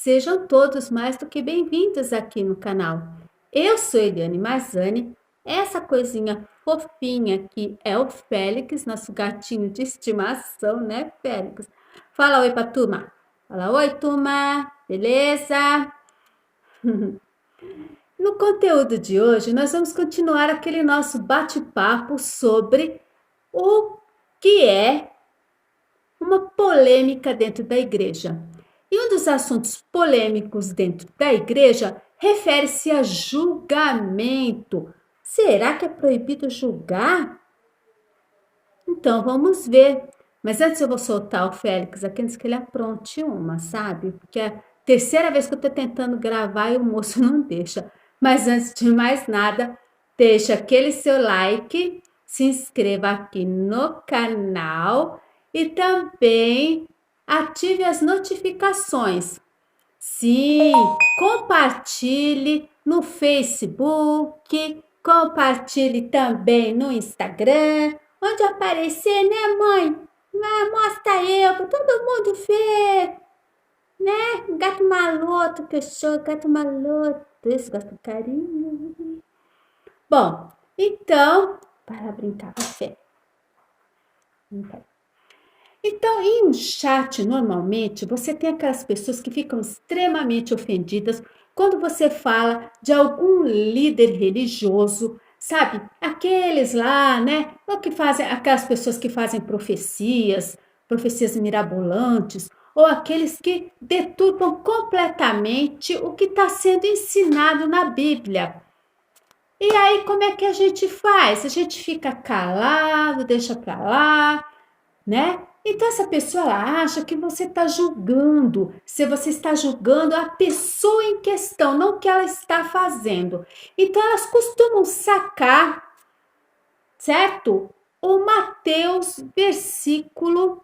Sejam todos mais do que bem-vindos aqui no canal. Eu sou Eliane Marzani, essa coisinha fofinha aqui é o Félix, nosso gatinho de estimação, né, Félix? Fala oi pra turma. Fala oi, turma, beleza? No conteúdo de hoje, nós vamos continuar aquele nosso bate-papo sobre o que é uma polêmica dentro da igreja. E um dos assuntos polêmicos dentro da igreja refere-se a julgamento. Será que é proibido julgar? Então, vamos ver. Mas antes eu vou soltar o Félix aqui antes que ele apronte uma, sabe? Porque é a terceira vez que eu tô tentando gravar e o moço não deixa. Mas antes de mais nada, deixa aquele seu like, se inscreva aqui no canal e também ative as notificações. Sim, compartilhe no Facebook, compartilhe também no Instagram, onde aparecer, né, mãe? Ah, mostra eu, para todo mundo ver, né? Gato maloto que eu sou, gato maloto. Esse gosta de carinho. Bom, então, para brincar com a fé. Então, em um chat, normalmente, você tem aquelas pessoas que ficam extremamente ofendidas quando você fala de algum líder religioso, sabe? Aqueles lá, né? Ou que fazem, aquelas pessoas que fazem profecias mirabolantes, ou aqueles que deturpam completamente o que está sendo ensinado na Bíblia. E aí, como é que a gente faz? A gente fica calado, deixa para lá, né? Então, essa pessoa ela acha que você está julgando, se você está julgando a pessoa em questão, não o que ela está fazendo. Então, elas costumam sacar, certo? O Mateus, versículo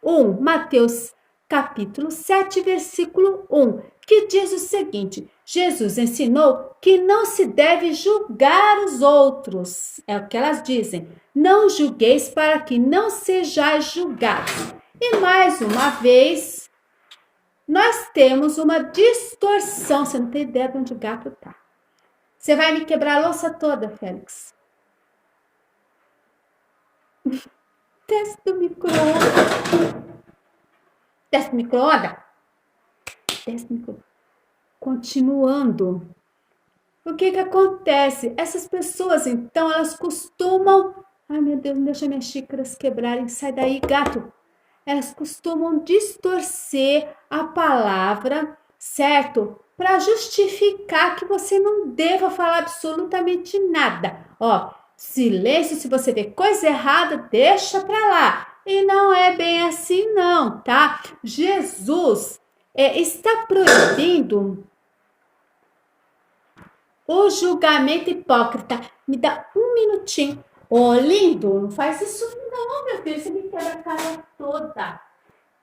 1, Mateus capítulo 7, versículo 1, que diz o seguinte: Jesus ensinou que não se deve julgar os outros. É o que elas dizem. Não julgueis para que não sejais julgados. E mais uma vez, nós temos uma distorção. Você não tem ideia de onde o gato tá. Você vai me quebrar a louça toda, Félix. Teste do micro-ondas. Teste do micro-ondas. Teste do micro-ondas. Continuando. O que acontece? Essas pessoas, então, elas costumam... Ai, meu Deus, não deixa minhas xícaras quebrarem. Sai daí, gato. Elas costumam distorcer a palavra, certo? Para justificar que você não deva falar absolutamente nada. Ó, silêncio, se você vê coisa errada, deixa para lá. E não é bem assim não, tá? Jesus está proibindo o julgamento hipócrita. Me dá um minutinho. Ô, lindo, não faz isso não, meu filho. Você me quebra a cara toda.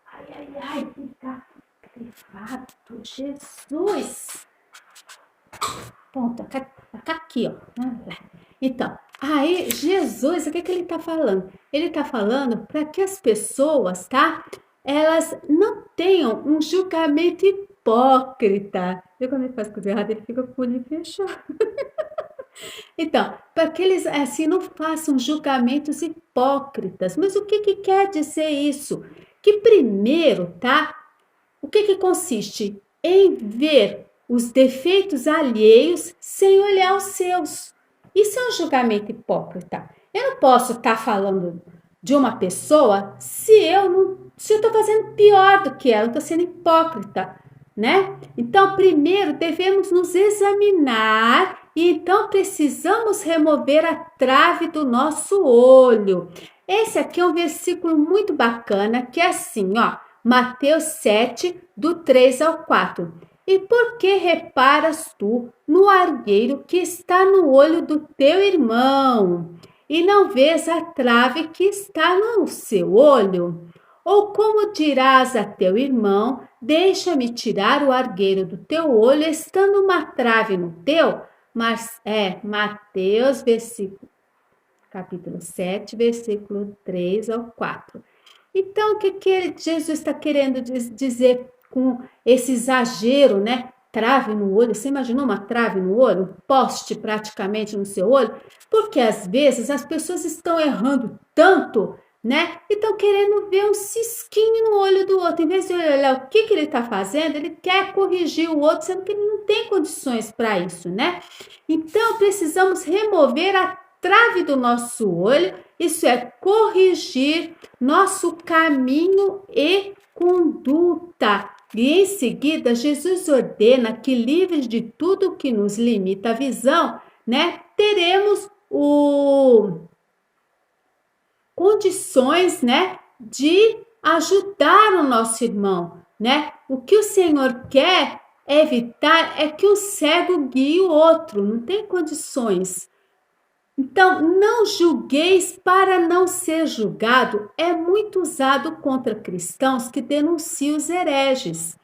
Ai, que gato grifado. Jesus. Ponto, tá aqui, ó. Então, aí, Jesus, o que ele tá falando? Ele tá falando para que as pessoas, tá? Elas não tenham um julgamento hipócrita. Eu, quando ele faz coisa errada, ele fica com o olho fechado. Então, para que eles assim não façam julgamentos hipócritas. Mas o que quer dizer isso? Que primeiro, tá? O que consiste? Em ver os defeitos alheios sem olhar os seus. Isso é um julgamento hipócrita. Eu não posso estar falando de uma pessoa se eu estou fazendo pior do que ela, estou sendo hipócrita, né? Então, primeiro devemos nos examinar e então precisamos remover a trave do nosso olho. Esse aqui é um versículo muito bacana, que é assim, ó, Mateus 7, do 3 ao 4. E por que reparas tu no argueiro que está no olho do teu irmão, e não vês a trave que está no seu olho? Ou como dirás a teu irmão, deixa-me tirar o argueiro do teu olho, estando uma trave no teu? Mas Mateus, capítulo 7, versículo 3 ao 4. Então, o que Jesus está querendo dizer com esse exagero, né? Trave no olho, você imaginou uma trave no olho? Um poste praticamente no seu olho? Porque às vezes as pessoas estão errando tanto, né? E estão querendo ver um cisquinho no olho do outro. Em vez de olhar o que ele está fazendo, ele quer corrigir o outro, sendo que ele não tem condições para isso, né? Então, precisamos remover a trave do nosso olho, isso é corrigir nosso caminho e conduta. E em seguida, Jesus ordena que, livres de tudo que nos limita a visão, né, teremos condições, né, de ajudar o nosso irmão, né? O que o Senhor quer evitar é que o cego guie o outro, não tem condições. Então, não julgueis para não ser julgado é muito usado contra cristãos que denunciam os hereges.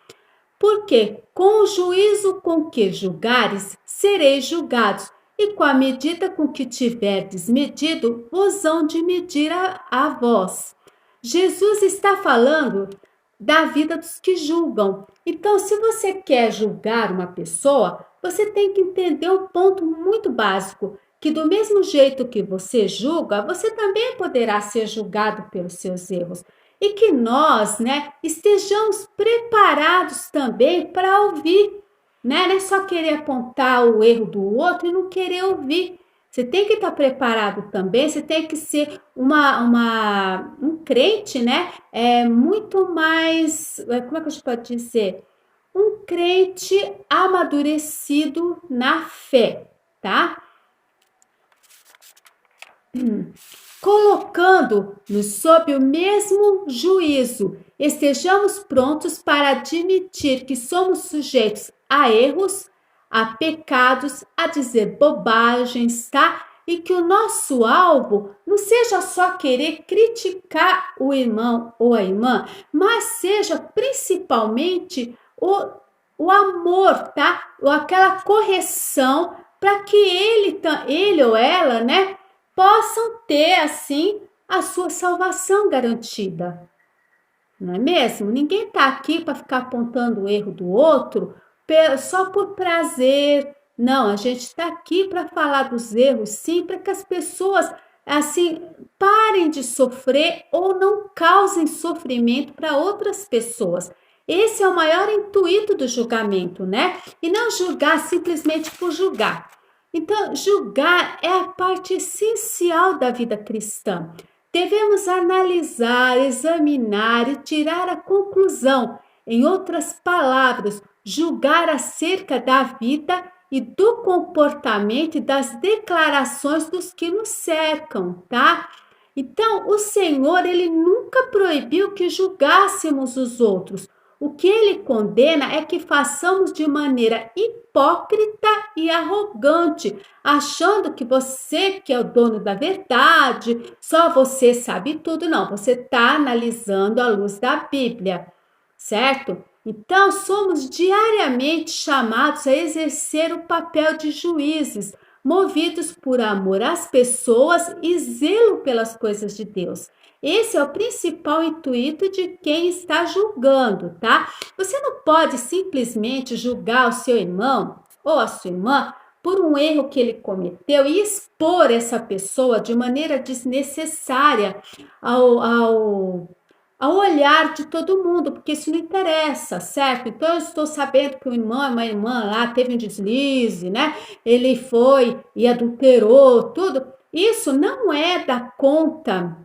Porque com o juízo com que julgares, sereis julgados, e com a medida com que tiverdes medido, vos hão de medir a vós. Jesus está falando da vida dos que julgam. Então, se você quer julgar uma pessoa, você tem que entender um ponto muito básico, que do mesmo jeito que você julga, você também poderá ser julgado pelos seus erros. E que nós, né, estejamos preparados também para ouvir, né? Não é só querer apontar o erro do outro e não querer ouvir. Você tem que estar preparado também, você tem que ser um crente, né? Muito mais, como é que a gente pode dizer? Um crente amadurecido na fé, tá? Colocando-nos sob o mesmo juízo, estejamos prontos para admitir que somos sujeitos a erros, a pecados, a dizer bobagens, tá? E que o nosso alvo não seja só querer criticar o irmão ou a irmã, mas seja principalmente o amor, tá? Ou aquela correção para que ele ou ela, né, possam ter, assim, a sua salvação garantida. Não é mesmo? Ninguém está aqui para ficar apontando o erro do outro só por prazer. Não, a gente está aqui para falar dos erros, sim, para que as pessoas, assim, parem de sofrer ou não causem sofrimento para outras pessoas. Esse é o maior intuito do julgamento, né? E não julgar simplesmente por julgar. Então, julgar é a parte essencial da vida cristã. Devemos analisar, examinar e tirar a conclusão. Em outras palavras, julgar acerca da vida e do comportamento e das declarações dos que nos cercam, tá? Então, o Senhor, ele nunca proibiu que julgássemos os outros. O que ele condena é que façamos de maneira hipócrita e arrogante, achando que você que é o dono da verdade, só você sabe tudo. Não, você está analisando à luz da Bíblia, certo? Então, somos diariamente chamados a exercer o papel de juízes, movidos por amor às pessoas e zelo pelas coisas de Deus. Esse é o principal intuito de quem está julgando, tá? Você não pode simplesmente julgar o seu irmão ou a sua irmã por um erro que ele cometeu e expor essa pessoa de maneira desnecessária ao olhar de todo mundo, porque isso não interessa, certo? Então, eu estou sabendo que o irmão, uma irmã lá teve um deslize, né? Ele foi e adulterou, tudo. Isso não é da conta,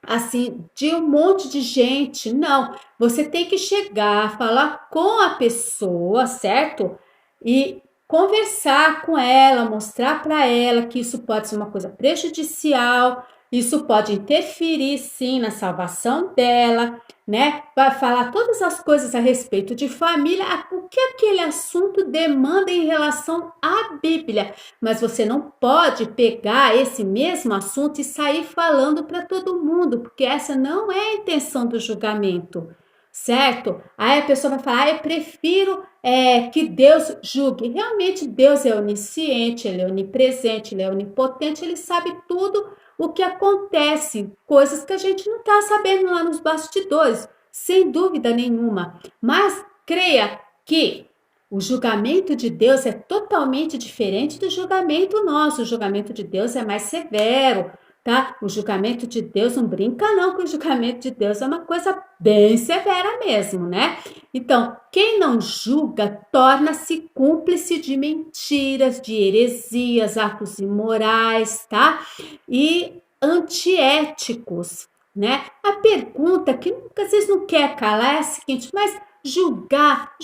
assim, de um monte de gente, não. Você tem que chegar, falar com a pessoa, certo? E conversar com ela, mostrar para ela que isso pode ser uma coisa prejudicial, isso pode interferir sim na salvação dela, né? Vai falar todas as coisas a respeito de família, o que aquele assunto demanda em relação à Bíblia. Mas você não pode pegar esse mesmo assunto e sair falando para todo mundo, porque essa não é a intenção do julgamento, certo? Aí a pessoa vai falar, eu prefiro que Deus julgue. Realmente Deus é onisciente, Ele é onipresente, Ele é onipotente, Ele sabe tudo o que acontece, coisas que a gente não está sabendo lá nos bastidores, sem dúvida nenhuma. Mas creia que o julgamento de Deus é totalmente diferente do julgamento nosso. O julgamento de Deus é mais severo, tá? O julgamento de Deus não brinca não, que o julgamento de Deus é uma coisa bem severa mesmo, né? Então, quem não julga torna-se cúmplice de mentiras, de heresias, atos imorais, tá? E antiéticos, né? A pergunta que às vezes não quer calar é a seguinte, mas julgar,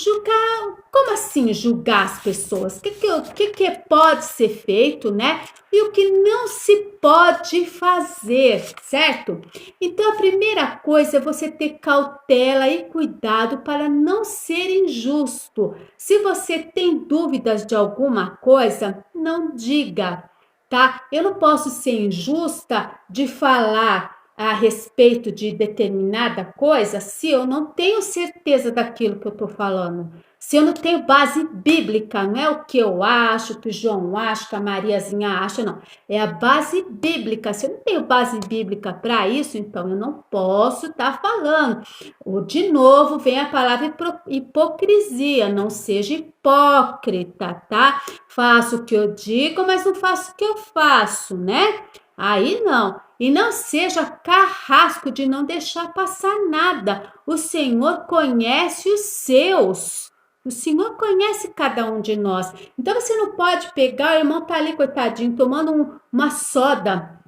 como assim julgar as pessoas? O que pode ser feito, né? E o que não se pode fazer, certo? Então, a primeira coisa é você ter cautela e cuidado para não ser injusto. Se você tem dúvidas de alguma coisa, não diga, tá? Eu não posso ser injusta de falar a respeito de determinada coisa se eu não tenho certeza daquilo que eu estou falando. Se eu não tenho base bíblica, não é o que eu acho, que o João acha, que a Mariazinha acha, não. É a base bíblica. Se eu não tenho base bíblica para isso, então eu não posso estar falando. Ou, de novo, vem a palavra hipocrisia. Não seja hipócrita, tá? Faço o que eu digo, mas não faço o que eu faço, né? Aí não. E não seja carrasco de não deixar passar nada. O Senhor conhece os seus. O Senhor conhece cada um de nós. Então você não pode pegar, o irmão tá ali, coitadinho, tomando uma soda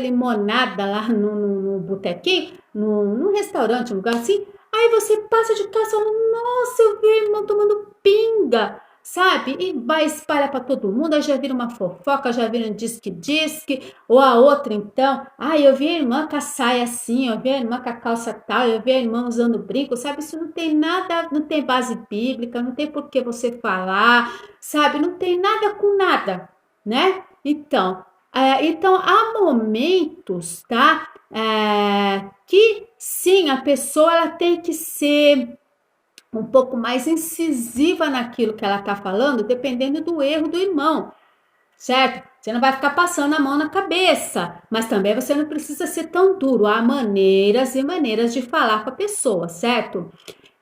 limonada lá no botequim, no restaurante, um lugar assim. Aí você passa de casa falando, nossa, eu vi o irmão tomando pinga, sabe? E vai espalhar para todo mundo, aí já vira uma fofoca, já vira um disque-disque, ou a outra então, eu vi a irmã com a saia assim, eu vi a irmã com a calça tal, eu vi a irmã usando brinco, sabe? Isso não tem nada, não tem base bíblica, não tem por que você falar, sabe? Não tem nada com nada, né? Então há momentos, tá? Que sim, a pessoa ela tem que ser um pouco mais incisiva naquilo que ela está falando, dependendo do erro do irmão, certo? Você não vai ficar passando a mão na cabeça, mas também você não precisa ser tão duro. Há maneiras e maneiras de falar com a pessoa, certo?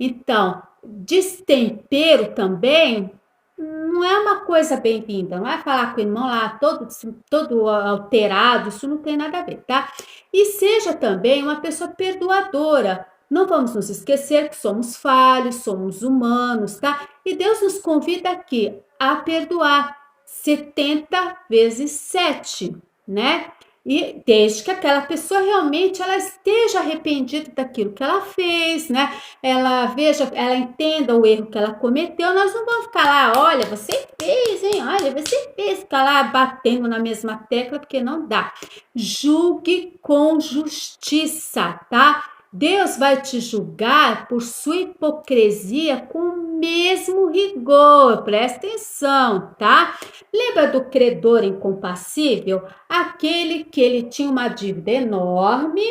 Então, destempero também não é uma coisa bem-vinda. Não é falar com o irmão lá todo alterado, isso não tem nada a ver, tá? E seja também uma pessoa perdoadora. Não vamos nos esquecer que somos falhos, somos humanos, tá? E Deus nos convida aqui a perdoar 70 vezes 7, né? E desde que aquela pessoa realmente ela esteja arrependida daquilo que ela fez, né? Ela entenda o erro que ela cometeu. Nós não vamos ficar lá, olha, você fez, hein? Olha, você fez, ficar lá batendo na mesma tecla, porque não dá. Julgue com justiça, tá? Deus vai te julgar por sua hipocrisia com o mesmo rigor, presta atenção, tá? Lembra do credor incompassível? Aquele que ele tinha uma dívida enorme,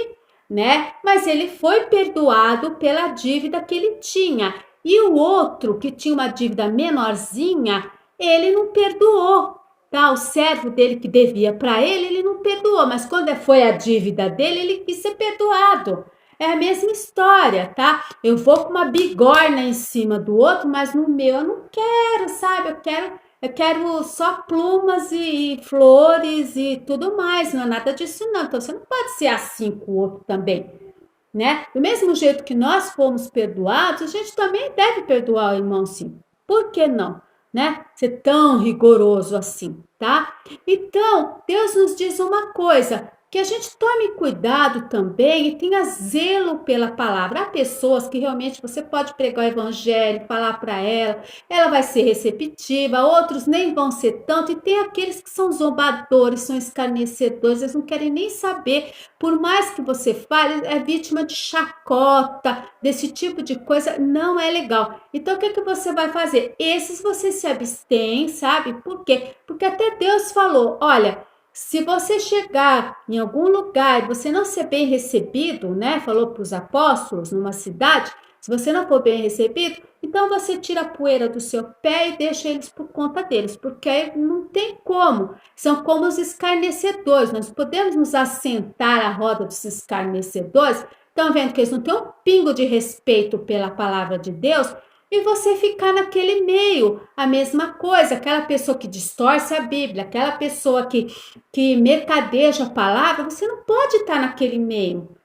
né? Mas ele foi perdoado pela dívida que ele tinha. E o outro que tinha uma dívida menorzinha, ele não perdoou, tá? O servo dele que devia para ele não perdoou, mas quando foi a dívida dele, ele quis ser perdoado. É a mesma história, tá? Eu vou com uma bigorna em cima do outro, mas no meu eu não quero, sabe? Eu quero só plumas e flores e tudo mais, não é nada disso não. Então você não pode ser assim com o outro também, né? Do mesmo jeito que nós fomos perdoados, a gente também deve perdoar o irmão, sim. Por que não? Né? Ser tão rigoroso assim, tá? Então, Deus nos diz uma coisa, que a gente tome cuidado também e tenha zelo pela palavra. Há pessoas que realmente você pode pregar o evangelho, falar para ela vai ser receptiva, outros nem vão ser tanto, e tem aqueles que são zombadores, são escarnecedores, eles não querem nem saber, por mais que você fale, é vítima de chacota, desse tipo de coisa, não é legal. Então, o que você vai fazer? Esses você se abstém, sabe? Por quê? Porque até Deus falou, olha, se você chegar em algum lugar e você não ser bem recebido, né? Falou para os apóstolos numa cidade, se você não for bem recebido, então você tira a poeira do seu pé e deixa eles por conta deles, porque aí não tem como. São como os escarnecedores. Nós podemos nos assentar à roda dos escarnecedores, estão vendo que eles não têm um pingo de respeito pela palavra de Deus, e você ficar naquele meio, a mesma coisa, aquela pessoa que distorce a Bíblia, aquela pessoa que mercadeja a palavra, você não pode estar naquele meio,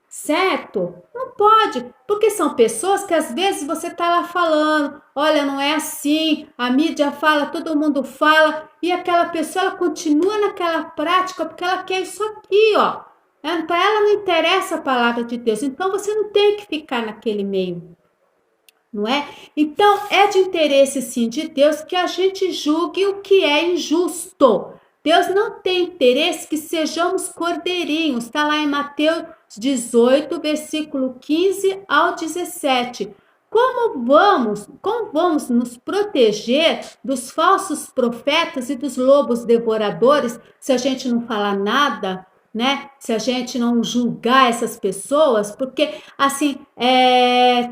certo? Não pode, porque são pessoas que às vezes você está lá falando, olha, não é assim, a mídia fala, todo mundo fala, e aquela pessoa ela continua naquela prática porque ela quer isso aqui, ó. Para ela não interessa a palavra de Deus, então você não tem que ficar naquele meio, não é? Então, é de interesse, sim, de Deus que a gente julgue o que é injusto. Deus não tem interesse que sejamos cordeirinhos. Está lá em Mateus 18, versículo 15 ao 17. Como vamos nos proteger dos falsos profetas e dos lobos devoradores se a gente não falar nada, né? Se a gente não julgar essas pessoas, porque assim,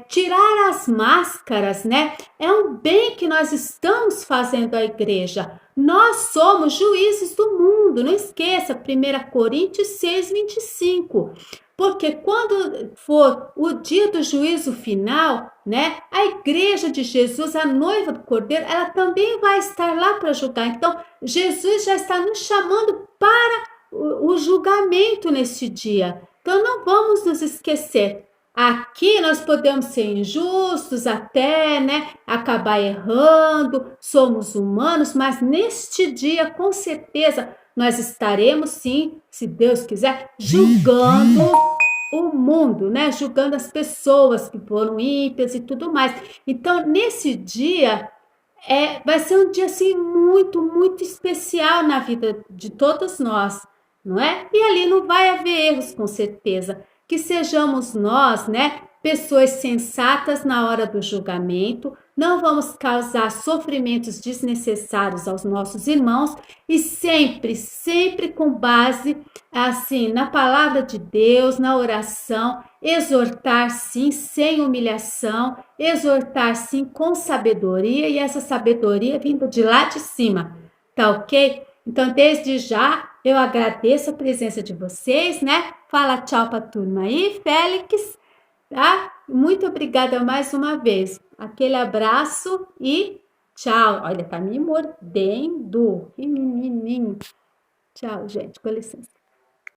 tirar as máscaras, né? É um bem que nós estamos fazendo à igreja. Nós somos juízes do mundo, não esqueça, 1 Coríntios 6, 25. Porque quando for o dia do juízo final, né, a igreja de Jesus, a noiva do Cordeiro, ela também vai estar lá para julgar. Então, Jesus já está nos chamando para o julgamento neste dia. Então, não vamos nos esquecer. Aqui nós podemos ser injustos até, né, acabar errando, somos humanos, mas neste dia, com certeza, nós estaremos, sim, se Deus quiser, julgando o mundo, né? Julgando as pessoas que foram ímpias e tudo mais. Então, nesse dia, vai ser um dia assim muito, muito especial na vida de todos nós, não é? E ali não vai haver erros, com certeza. Que sejamos nós, né, pessoas sensatas na hora do julgamento, não vamos causar sofrimentos desnecessários aos nossos irmãos e sempre, sempre com base assim na palavra de Deus, na oração, exortar sim sem humilhação, exortar sim com sabedoria e essa sabedoria vindo de lá de cima, tá ok? Então, desde já, eu agradeço a presença de vocês, né? Fala tchau pra turma aí, Félix, tá? Muito obrigada mais uma vez. Aquele abraço e tchau. Olha, tá me mordendo. Que menininho. Tchau, gente. Com licença.